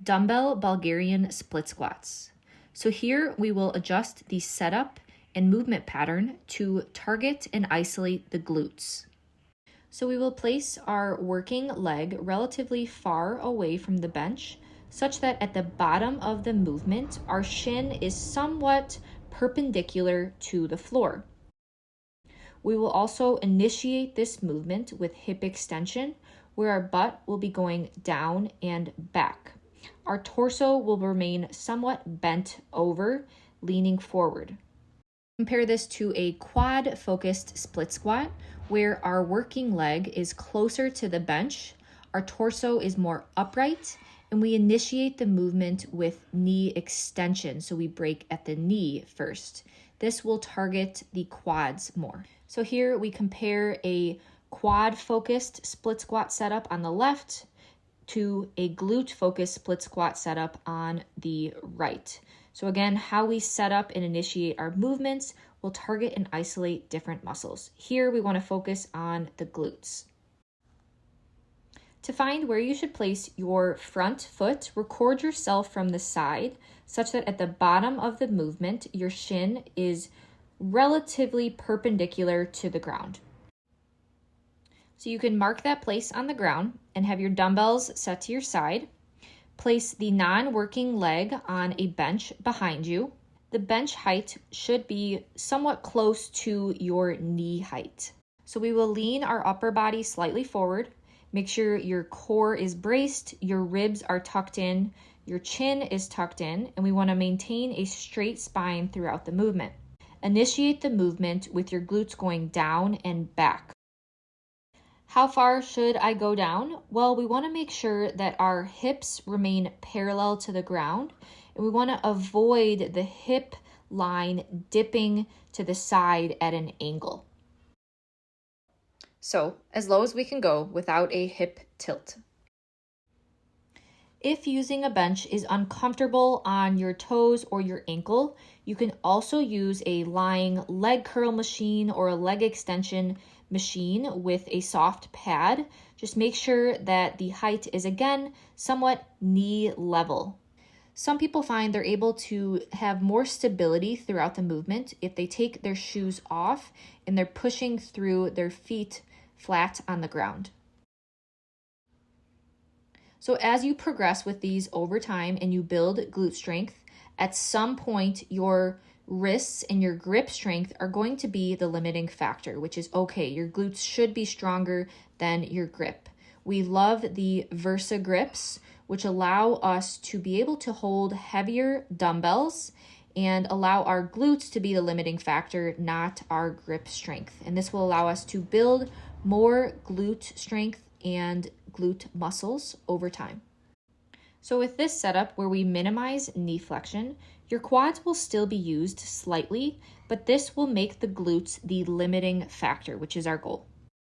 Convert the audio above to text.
dumbbell Bulgarian split squats. So here we will adjust the setup and movement pattern to target and isolate the glutes. So we will place our working leg relatively far away from the bench, such that at the bottom of the movement, our shin is somewhat perpendicular to the floor. We will also initiate this movement with hip extension, where our butt will be going down and back. Our torso will remain somewhat bent over, leaning forward. Compare this to a quad-focused split squat, where our working leg is closer to the bench, our torso is more upright, and we initiate the movement with knee extension, so we break at the knee first. This will target the quads more. So here we compare a quad-focused split squat setup on the left to a glute-focused split squat setup on the right. So again, how we set up and initiate our movements will target and isolate different muscles. Here we want to focus on the glutes. To find where you should place your front foot, record yourself from the side such that at the bottom of the movement, your shin is relatively perpendicular to the ground. So you can mark that place on the ground and have your dumbbells set to your side. Place the non-working leg on a bench behind you. The bench height should be somewhat close to your knee height. So we will lean our upper body slightly forward. Make sure your core is braced, your ribs are tucked in, your chin is tucked in, and we want to maintain a straight spine throughout the movement. Initiate the movement with your glutes going down and back. How far should I go down? Well, we want to make sure that our hips remain parallel to the ground, and we want to avoid the hip line dipping to the side at an angle. So, as low as we can go without a hip tilt. If using a bench is uncomfortable on your toes or your ankle, you can also use a lying leg curl machine or a leg extension machine with a soft pad. Just make sure that the height is, again, somewhat knee level. Some people find they're able to have more stability throughout the movement if they take their shoes off and they're pushing through their feet flat on the ground. So as you progress with these over time and you build glute strength, at some point your wrists and your grip strength are going to be the limiting factor, which is okay. Your glutes should be stronger than your grip. We love the Versa grips, which allow us to be able to hold heavier dumbbells and allow our glutes to be the limiting factor, not our grip strength. And this will allow us to build more glute strength and glute muscles over time. So with this setup where we minimize knee flexion, your quads will still be used slightly, but this will make the glutes the limiting factor, which is our goal.